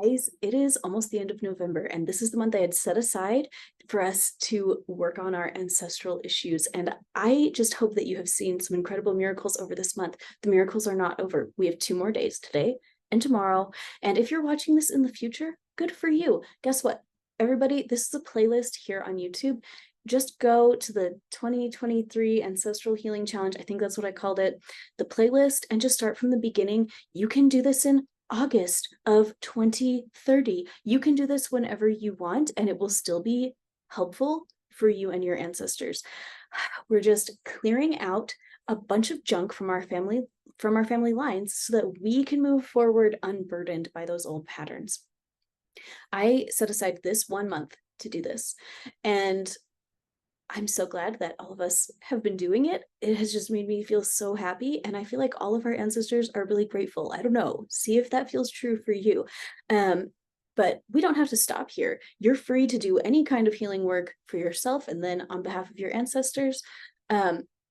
Guys, it is almost the end of November, and this is the month I had set aside for us to work on our ancestral issues. And I just hope that you have seen some incredible miracles over this month. The miracles are not over. We have 2 more days, today and tomorrow. And if you're watching this in the future, good for you. Guess what? Everybody, this is a playlist here on YouTube. Just go to the 2023 Ancestral Healing Challenge. I think that's what I called it. The playlist, and just start from the beginning. You can do this in August of 2030. You can do this whenever you want, and it will still be helpful for you and your ancestors. We're just clearing out a bunch of junk from our family lines so that we can move forward unburdened by those old patterns. I set aside this 1 month to do this, and I'm so glad that all of us have been doing it. It has just made me feel so happy. And I feel like all of our ancestors are really grateful. I don't know. See if that feels true for you. But we don't have to stop here. You're free to do any kind of healing work for yourself and then on behalf of your ancestors.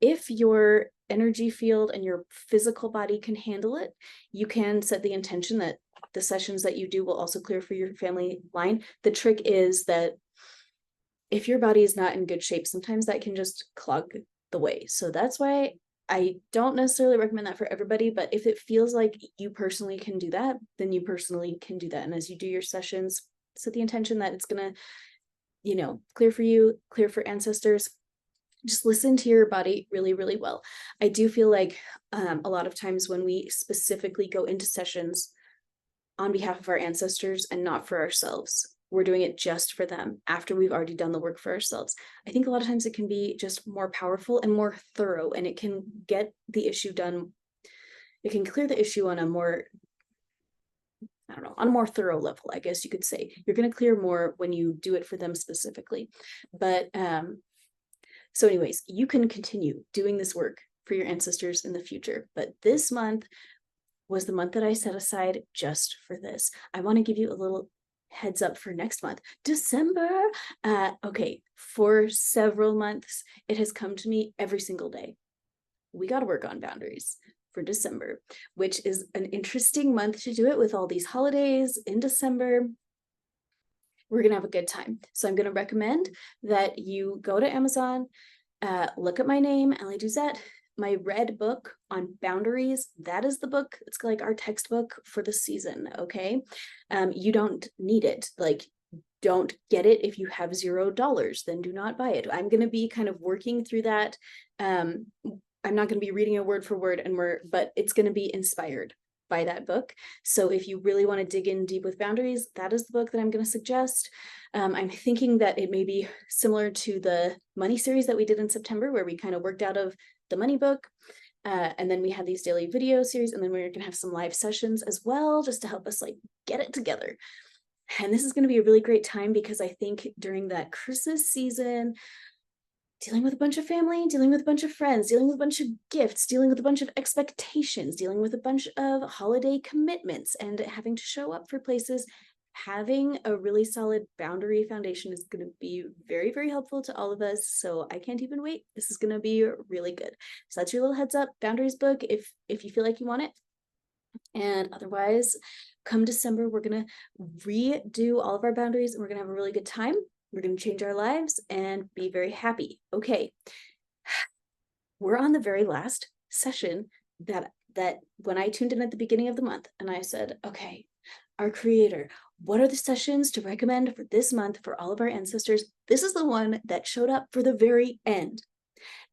If your energy field and your physical body can handle it, you can set the intention that the sessions that you do will also clear for your family line. The trick is that if your body is not in good shape, sometimes that can just clog the way. So that's why I don't necessarily recommend that for everybody, but if it feels like you personally can do that, then you personally can do that. And as you do your sessions, set the intention that it's going to, clear for you, clear for ancestors. Just listen to your body really, really well. I do feel like a lot of times when we specifically go into sessions on behalf of our ancestors and not for ourselves, we're doing it just for them after we've already done the work for ourselves. I think a lot of times it can be just more powerful and more thorough, and it can get the issue done. It can clear the issue on a more, on a more thorough level, I guess you could say. You're going to clear more when you do it for them specifically. But so anyways, you can continue doing this work for your ancestors in the future. But this month was the month that I set aside just for this. I want to give you a little heads up for next month, December. Okay, for several months, it has come to me every single day. We got to work on boundaries for December, which is an interesting month to do it with all these holidays in December. We're going to have a good time. So I'm going to recommend that you go to Amazon, look at my name, Ellie Duzette, my red book on boundaries. That is the book. It's like our textbook for the season. Okay. You don't need it. Like, don't get it if you have $0, then do not buy it. I'm going to be kind of working through that. I'm not going to be reading it word for word, but it's going to be inspired by that book. So if you really want to dig in deep with boundaries, that is the book that I'm going to suggest. I'm thinking that it may be similar to the money series that we did in September, where we kind of worked out of the money book. And then we had these daily video series, and then we're going to have some live sessions as well, just to help us like get it together. And this is going to be a really great time because I think during that Christmas season, dealing with a bunch of family, dealing with a bunch of friends, dealing with a bunch of gifts, dealing with a bunch of expectations, dealing with a bunch of holiday commitments, and having to show up for places, having a really solid boundary foundation is going to be very, very helpful to all of us. So I can't even wait. This is going to be really good. So that's your little heads up boundaries book if you feel like you want it. And otherwise, come December, we're going to redo all of our boundaries, and we're going to have a really good time. We're going to change our lives and be very happy. Okay. We're on the very last session that when I tuned in at the beginning of the month, and I said, okay, our creator, what are the sessions to recommend for this month for all of our ancestors? This is the one that showed up for the very end.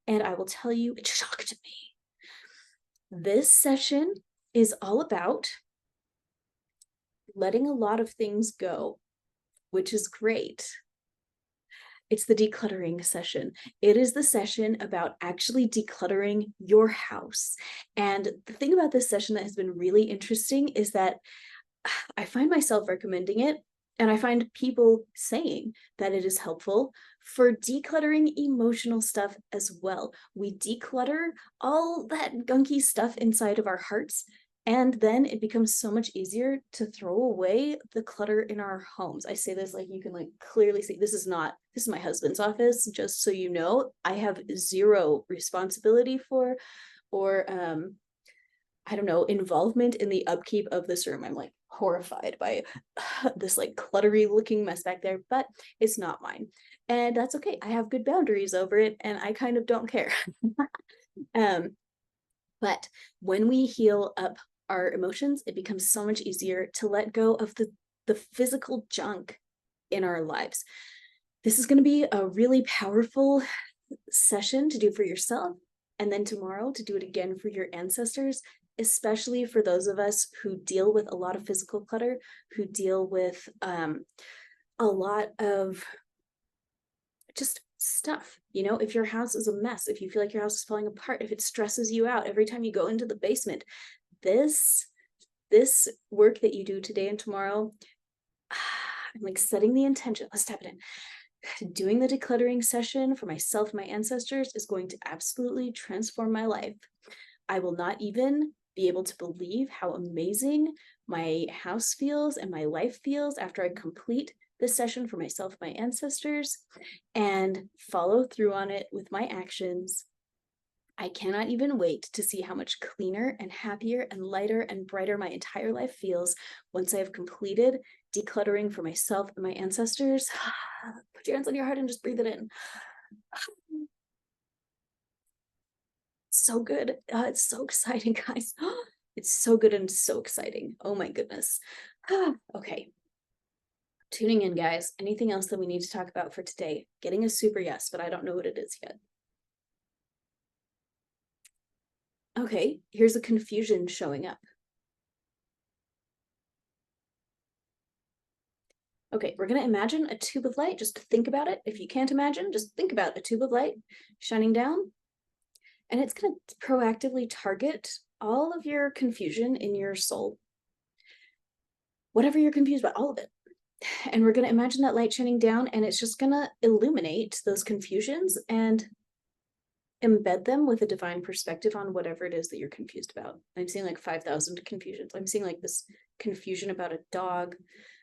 And I will tell you, it shocked me. This session is all about letting a lot of things go, which is great. It's the decluttering session. It is the session about actually decluttering your house. And the thing about this session that has been really interesting is that I find myself recommending it, and I find people saying that it is helpful for decluttering emotional stuff as well. We declutter all that gunky stuff inside of our hearts, and then it becomes so much easier to throw away the clutter in our homes. I say this like you can like clearly see this is my husband's office, just so you know. I have zero responsibility or I don't know, involvement in the upkeep of this room. I'm like, horrified by this like cluttery looking mess back there, but it's not mine. And that's okay. I have good boundaries over it and I kind of don't care. But when we heal up our emotions, it becomes so much easier to let go of the physical junk in our lives. This is going to be a really powerful session to do for yourself, and then tomorrow to do it again for your ancestors, especially for those of us who deal with a lot of physical clutter, who deal with a lot of just stuff. You know, if your house is a mess, if you feel like your house is falling apart, if it stresses you out every time you go into the basement, this work that you do today and tomorrow, I'm like setting the intention. Let's tap it in. Doing the decluttering session for myself, my ancestors, is going to absolutely transform my life. I will not even be able to believe how amazing my house feels and my life feels after I complete this session for myself, my ancestors, and follow through on it with my actions. I cannot even wait to see how much cleaner and happier and lighter and brighter my entire life feels once I have completed decluttering for myself and my ancestors. Put your hands on your heart and just breathe it in. So good. It's so exciting, guys. It's so good and so exciting. Oh my goodness. Okay. Tuning in, guys. Anything else that we need to talk about for today? Getting a super yes, but I don't know what it is yet. Okay, here's a confusion showing up. Okay, we're going to imagine a tube of light. Just think about it. If you can't imagine, just think about a tube of light shining down. And it's going to proactively target all of your confusion in your soul. Whatever you're confused about, all of it. And we're going to imagine that light shining down, and it's just going to illuminate those confusions and embed them with a divine perspective on whatever it is that you're confused about. I'm seeing like 5,000 confusions. I'm seeing like this confusion about a dog.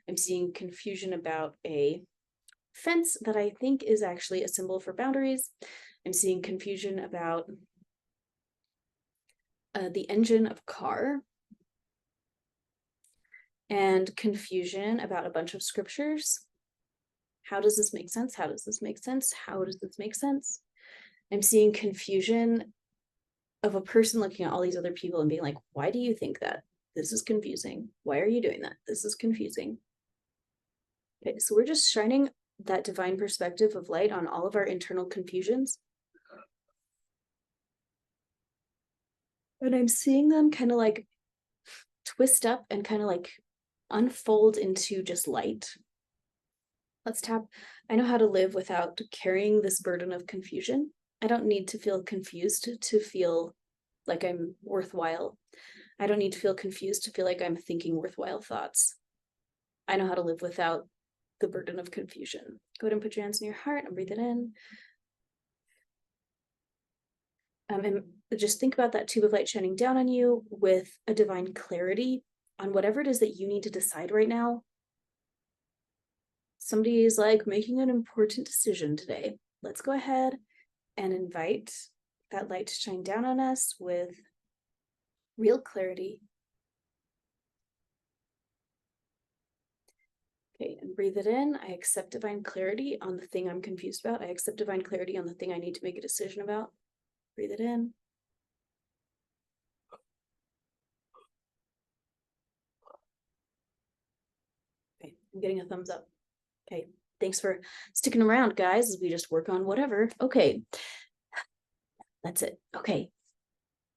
I'm seeing confusion about a fence that I think is actually a symbol for boundaries. I'm seeing confusion about the engine of a car, and confusion about a bunch of scriptures. How does this make sense? How does this make sense? How does this make sense? I'm seeing confusion of a person looking at all these other people and being like, why do you think that? This is confusing. Why are you doing that? This is confusing. Okay, so we're just shining that divine perspective of light on all of our internal confusions. And I'm seeing them kind of like twist up and kind of like unfold into just light. Let's tap. I know how to live without carrying this burden of confusion. I don't need to feel confused to feel like I'm worthwhile. I don't need to feel confused to feel like I'm thinking worthwhile thoughts. I know how to live without the burden of confusion. Go ahead and put your hands on your heart and breathe it in. And just think about that tube of light shining down on you with a divine clarity on whatever it is that you need to decide right now. Somebody is like making an important decision today. Let's go ahead and invite that light to shine down on us with real clarity. Okay, and breathe it in. I accept divine clarity on the thing I'm confused about. I accept divine clarity on the thing I need to make a decision about. Breathe it in. Okay, I'm getting a thumbs up. Okay, thanks for sticking around, guys, as we just work on whatever. Okay, that's it. Okay,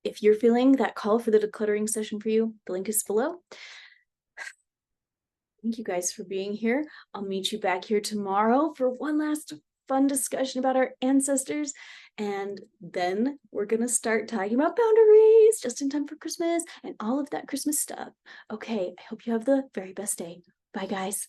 if you're feeling that call for the decluttering session for you, the link is below. Thank you guys for being here. I'll meet you back here tomorrow for one last fun discussion about our ancestors. And then we're going to start talking about boundaries just in time for Christmas and all of that Christmas stuff. Okay, I hope you have the very best day. Bye, guys.